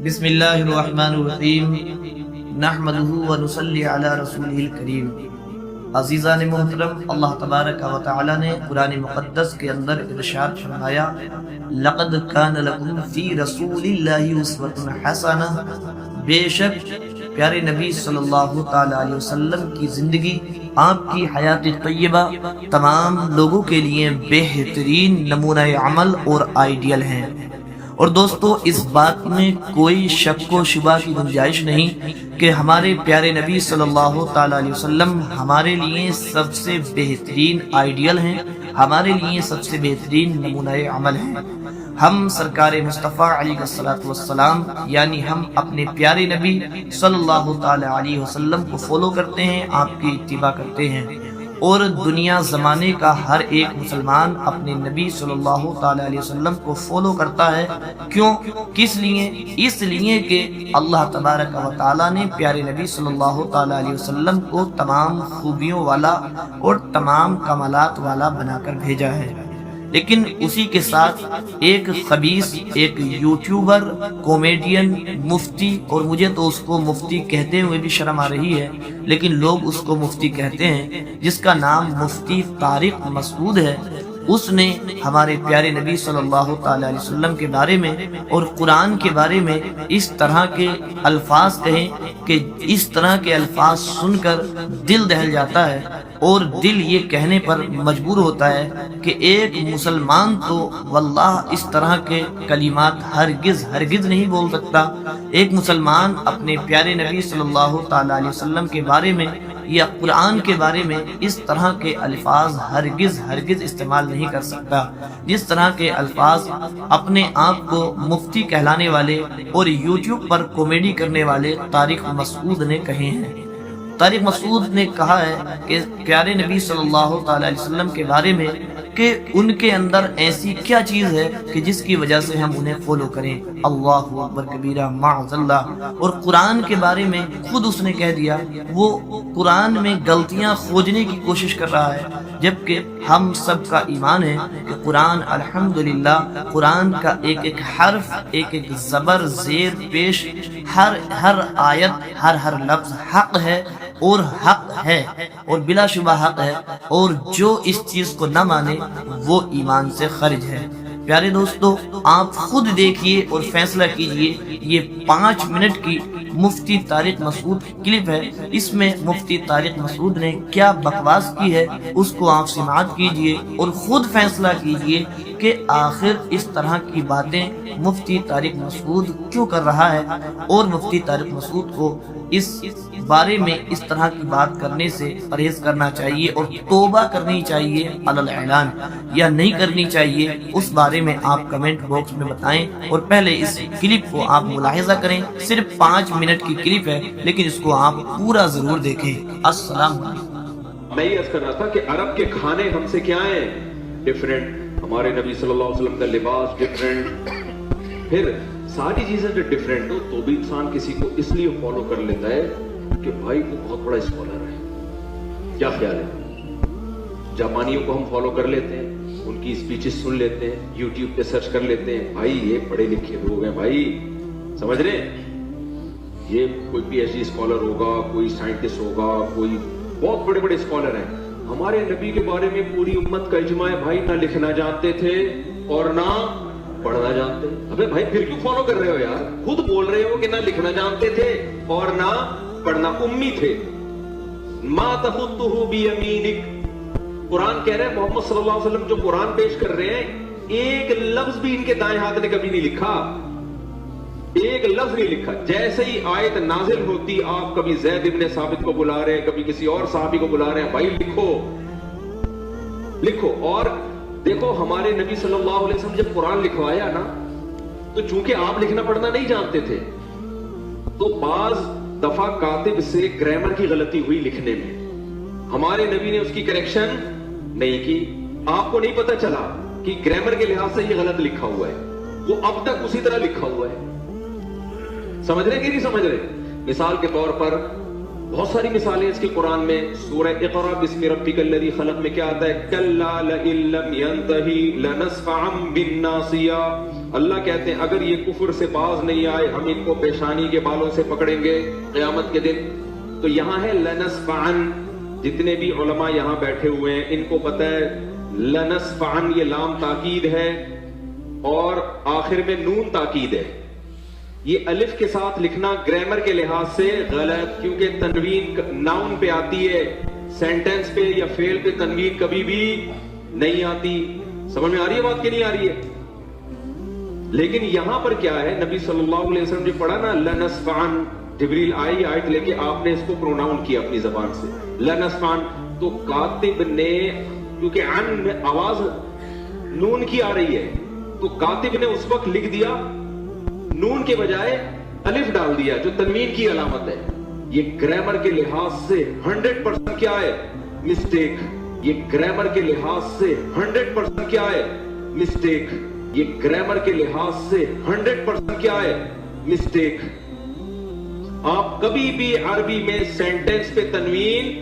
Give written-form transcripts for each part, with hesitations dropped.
بسم اللہ الرحمن الرحیم نحمدہ و نصلی علی رسولہ الکریم۔ عزیزان محترم، اللہ تبارک و تعالی نے قرآن مقدس کے اندر ارشاد فرمایا، لقد کان لکم فی رسول اللہ اسوۃ حسنہ، بے شک پیارے نبی صلی اللہ تعالی علیہ وسلم کی زندگی، آپ کی حیات طیبہ تمام لوگوں کے لیے بہترین نمونہ عمل اور آئیڈیل ہیں۔ اور دوستو، اس بات میں کوئی شک و شبہ کی گنجائش نہیں کہ ہمارے پیارے نبی صلی اللہ تعالی علیہ وسلم ہمارے لیے سب سے بہترین آئیڈیل ہیں، ہمارے لیے سب سے بہترین نمونہ عمل ہیں۔ ہم سرکار مصطفیٰ علیہ السلام یعنی ہم اپنے پیارے نبی صلی اللہ تعالی علیہ وسلم کو فالو کرتے ہیں، آپ کی اتباع کرتے ہیں، اور دنیا زمانے کا ہر ایک مسلمان اپنے نبی صلی اللہ تعالی علیہ وسلم کو فالو کرتا ہے۔ کیوں؟ کس لیے؟ اس لیے کہ اللہ تبارک و تعالی نے پیارے نبی صلی اللہ تعالی علیہ وسلم کو تمام خوبیوں والا اور تمام کمالات والا بنا کر بھیجا ہے۔ لیکن اسی کے ساتھ ایک خبیث، ایک یوٹیوبر، کامیڈین، مفتی، اور مجھے تو اس کو مفتی کہتے ہوئے بھی شرم آ رہی ہے، لیکن لوگ اس کو مفتی کہتے ہیں، جس کا نام مفتی طارق مسعود ہے، اس نے ہمارے پیارے نبی صلی اللہ تعالی علیہ وسلم کے بارے میں اور قرآن کے بارے میں اس طرح کے الفاظ کہیں کہ اس طرح کے الفاظ سن کر دل دہل جاتا ہے، اور دل یہ کہنے پر مجبور ہوتا ہے کہ ایک مسلمان تو واللہ اس طرح کے کلمات ہرگز نہیں بول سکتا۔ ایک مسلمان اپنے پیارے نبی صلی اللہ تعالی علیہ وسلم کے بارے میں یا قرآن کے بارے میں اس طرح کے الفاظ ہرگز استعمال نہیں کر سکتا، جس طرح کے الفاظ اپنے آپ کو مفتی کہلانے والے اور یوٹیوب پر کامیڈی کرنے والے طارق مسعود نے کہے ہیں۔ طارق مسعود نے کہا ہے کہ پیارے نبی صلی اللہ تعالی علیہ وسلم کے بارے میں کہ ان کے اندر ایسی کیا چیز ہے کہ جس کی وجہ سے ہم انہیں فالو کریں۔ اللہ اکبر کبیرہ، معاذ اللہ۔ اور قرآن کے بارے میں خود اس نے کہہ دیا، وہ قرآن میں غلطیاں کھوجنے کی کوشش کر رہا ہے، جبکہ ہم سب کا ایمان ہے کہ قرآن الحمدللہ، قرآن کا ایک ایک حرف، ایک ایک زبر زیر پیش، ہر آیت، ہر لفظ حق ہے اور حق ہے اور بلا شبہ حق ہے، اور جو اس چیز کو نہ مانے وہ ایمان سے خارج ہے۔ پیارے دوستو، آپ خود دیکھیے اور فیصلہ کیجئے۔ یہ 5 منٹ کی مفتی طارق مسعود کی کلپ ہے، اس میں مفتی طارق مسعود نے کیا بکواس کی ہے اس کو آپ سماعت کیجئے اور خود فیصلہ کیجئے کہ آخر اس طرح کی باتیں مفتی طارق مسعود کیوں کر رہا ہے، اور مفتی طارق مسعود کو اس بارے میں اس طرح کی بات کرنے سے پرہیز کرنا چاہیے اور توبہ کرنی چاہیے علی الاعلان، یا نہیں کرنی چاہیے، اس بارے میں آپ کمنٹ باکس میں بتائیں۔ اور پہلے اس کلپ کو آپ ملاحظہ کریں، صرف 5 منٹ کی کلپ ہے، لیکن اس کو آپ پورا ضرور دیکھیں۔ السلام علیکم۔ میں یہ عرض کر رہا تھا کہ عرب کے کھانے ہم سے کیا ہیں؟ ڈیفرنٹ۔ ہمارے نبی صلی اللہ علیہ وسلم کا لباس ڈیفرنٹ، پھر ساری چیزیں جو ڈیفرنٹ ہو تو بھی انسان کسی کو اس لیے فالو کر لیتا ہے کہ بھائی وہ بہت بڑا اسکالر ہے۔ کیا خیال ہے؟ جاپانیوں کو ہم فالو کر لیتے ہیں، ان کی اسپیچز سن لیتے ہیں، یوٹیوب پہ سرچ کر لیتے ہیں، بھائی یہ پڑھے لکھے لوگ ہیں، بھائی سمجھ رہے ہیں، یہ کوئی پی ایچ ڈی اسکالر ہوگا، کوئی سائنٹسٹ ہوگا، کوئی بہت بڑے بڑے اسکالر ہیں۔ ہمارے نبی کے بارے میں پوری امت کا اجماع ہے، بھائی نہ لکھنا جانتے تھے اور نہ پڑھنا جانتے۔ ابے بھائی پھر کیوں فالو کر رہے ہو یار؟ خود بول رہے ہو کہ نہ لکھنا جانتے تھے اور نہ پڑھنا، امی تھے۔ ما تخطہ بیمینک، قرآن کہہ رہے ہیں محمد صلی اللہ علیہ وسلم جو قرآن پیش کر رہے ہیں، ایک لفظ بھی ان کے دائیں ہاتھ نے کبھی نہیں لکھا، ایک لفظ نہیں لکھا۔ جیسے ہی آیت نازل ہوتی، آپ کبھی زید ابن ثابت کو بلا رہے ہیں، کبھی کسی اور صحابی کو بلا رہے ہیں، بھائی لکھو۔ اور دیکھو ہمارے نبی صلی اللہ علیہ وسلم جب قرآن لکھوایا نا، تو چونکہ آپ لکھنا پڑھنا نہیں جانتے تھے، تو بعض دفعہ کاتب سے گرامر کی غلطی ہوئی لکھنے میں، ہمارے نبی نے اس کی کریکشن نہیں کی۔ آپ کو نہیں پتا چلا کہ گرامر کے لحاظ سے یہ غلط لکھا ہوا ہے، وہ اب تک اسی طرح لکھا ہوا ہے۔ سمجھ رہے کہ نہیں سمجھ رہے؟ مثال کے طور پر بہت ساری مثالیں اس کی قرآن میں، سورہ اقرا بسم ربک الذی خلق میں کیا آتا ہے؟ کلا لئن لم ینتہی لنسفعا بالناصیہ، اللہ کہتے ہیں اگر یہ کفر سے باز نہیں آئے ہم ان کو پیشانی کے بالوں سے پکڑیں گے قیامت کے دن. تو یہاں ہے لنسفعن. جتنے بھی علماء یہاں بیٹھے ہوئے ہیں ان کو پتہ ہے لنسفعن یہ لام تاکید ہے اور آخر میں نون تاکید ہے. یہ الف کے ساتھ لکھنا گرامر کے لحاظ سے غلط, کیونکہ تنوین ناؤن پہ آتی ہے, سینٹنس پہ یا فعل پہ تنوین کبھی بھی نہیں آتی. سمجھ میں آ رہی ہے بات کہ نہیں آ رہی ہے؟ لیکن یہاں پر کیا ہے, نبی صلی اللہ علیہ وسلم نے پڑھا نا لنسفعن, جبریل آئی آیت لے کے آپ نے اس کو پروناؤن کیا اپنی زبان سے لنسفعن. تو کاتب نے, کیونکہ عن میں آواز نون کی آ رہی ہے, تو کاتب نے اس وقت لکھ دیا نون کے بجائے الف ڈال دیا جو تنوین کی علامت ہے. یہ گرامر کے لحاظ سے 100% کیا ہے, مسٹیک. یہ گرامر کے لحاظ سے 100% کیا ہے, مسٹیک. یہ گرامر کے لحاظ سے 100% کیا ہے, مسٹیک. آپ کبھی بھی عربی میں سینٹنس پہ تنوین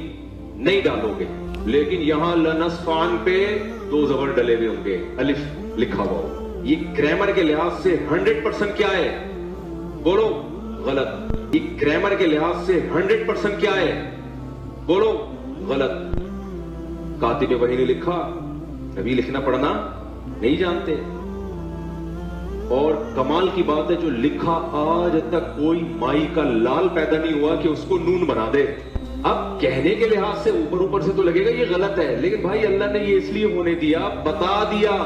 نہیں ڈالو گے, لیکن یہاں لنسفعن پہ 2 زبر ڈلے ہوئے ہوں گے, الف لکھا ہوا ہو. یہ گرامر کے لحاظ سے 100% کیا ہے, بولو غلط. یہ گرامر کے لحاظ سے 100% کیا ہے, بولو غلط. کاتب وحی نے لکھا, نبی لکھنا پڑھنا نہیں جانتے. اور کمال کی بات ہے جو لکھا آج تک کوئی مائی کا لال پیدا نہیں ہوا کہ اس کو نون بنا دے. اب کہنے کے لحاظ سے اوپر سے تو لگے گا یہ غلط ہے, لیکن بھائی اللہ نے یہ اس لیے ہونے دیا, بتا دیا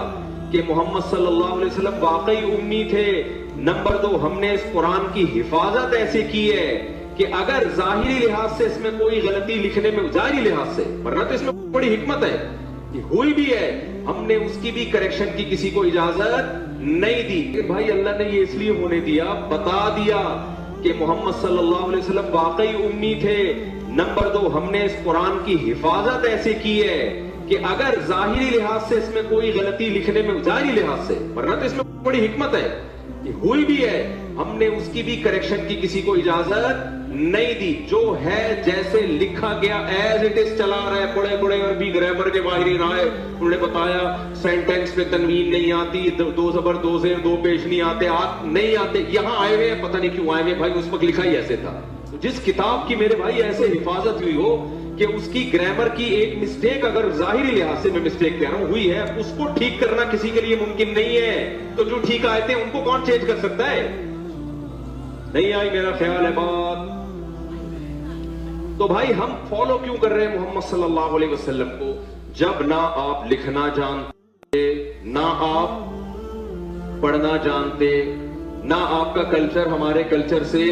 کہ محمد صلی اللہ علیہ وسلم واقعی امی تھے. نمبر 2, ہم نے اس قرآن کی حفاظت ایسے کی ہے کہ اگر ظاہری لحاظ سے اس میں کوئی غلطی لکھنے میں, ظاہری لحاظ سے, ورنہ تو اس میں بڑی حکمت ہے, ہوئی بھی ہے, ہم نے اس کی بھی کریکشن کی کسی کو اجازت نہیں دی. کہ بھائی اللہ نے یہ اس لیے ہونے دیا, بتا دیا کہ محمد صلی اللہ علیہ وسلم واقعی امی تھے. نمبر 2, ہم نے اس قرآن کی حفاظت ایسے کی ہے کہ اگر ظاہری لحاظ سے اس میں کوئی غلطی لکھنے میں, ظاہری لحاظ سے, ورنہ تو اس میں بڑی حکمت ہے, ہوئی بھی ہے, ہم نے اس کی بھی کریکشن کی کسی کو اجازت نہیں دی. جو ہے جیسے لکھا گیا ایز اٹ از چلا رہا ہے. بڑے بڑے عربی گرامر کے ماہرین آئے, انہوں نے بتایا سینٹینس پہ تنوین نہیں آتی, 2 زبر 2 زیر 2 پیش نہیں آتے, نہیں آتے. یہاں آئے ہوئے ہیں, پتہ نہیں کیوں آئے ہوئے بھائی, اس وقت لکھا ہی ایسے تھا. جس کتاب کی میرے بھائی ایسے حفاظت ہوئی ہو کہ اس کی گرامر کی ایک مسٹیک اگر ظاہری لحاظ سے میں مسٹیک کہہ رہا ہوں ہوئی ہے, اس کو ٹھیک کرنا کسی کے لیے ممکن نہیں ہے. تو جو ٹھیک آئے ہیں ان کو کون چینج کر سکتا ہے؟ نہیں آئی میرا خیال ہے بات. تو بھائی ہم فالو کیوں کر رہے ہیں محمد صلی اللہ علیہ وسلم کو, جب نہ آپ لکھنا جانتے, نہ آپ پڑھنا جانتے, نہ آپ کا کلچر ہمارے کلچر سے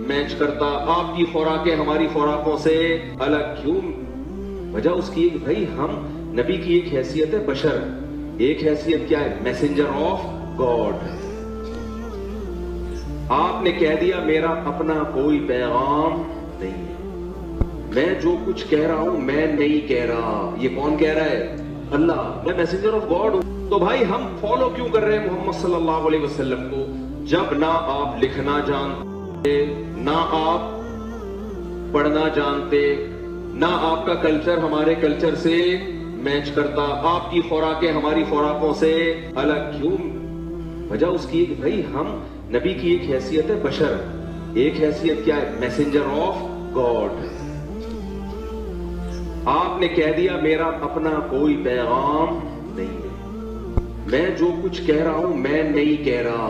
میچ کرتا, آپ کی خوراکیں ہماری خوراکوں سے الگ. کیوں؟ وجہ اس کی ایک, بھائی ہم نبی کی ایک حیثیت ہے بشر, ایک حیثیت کیا ہے, میسنجر آف گاڈ. آپ نے کہہ دیا میرا اپنا کوئی پیغام نہیں ہے, میں جو کچھ کہہ رہا ہوں میں نہیں کہہ رہا. یہ کون کہہ رہا ہے؟ اللہ. میں میسنجر آف گاڈ ہوں. تو بھائی ہم فالو کیوں کر رہے ہیں محمد صلی اللہ علیہ وسلم کو, جب نہ آپ لکھنا جانتے, نہ آپ پڑھنا جانتے, نہ آپ کا کلچر ہمارے کلچر سے میچ کرتا, آپ کی خوراکیں ہماری خوراکوں سے الگ. کیوں؟ وجہ اس کی ایک, بھائی ہم نبی کی ایک حیثیت ہے بشر, ایک حیثیت کیا ہے, میسنجر آف گاڈ. آپ نے کہہ دیا میرا اپنا کوئی پیغام نہیں ہے, میں جو کچھ کہہ رہا ہوں میں نہیں کہہ رہا.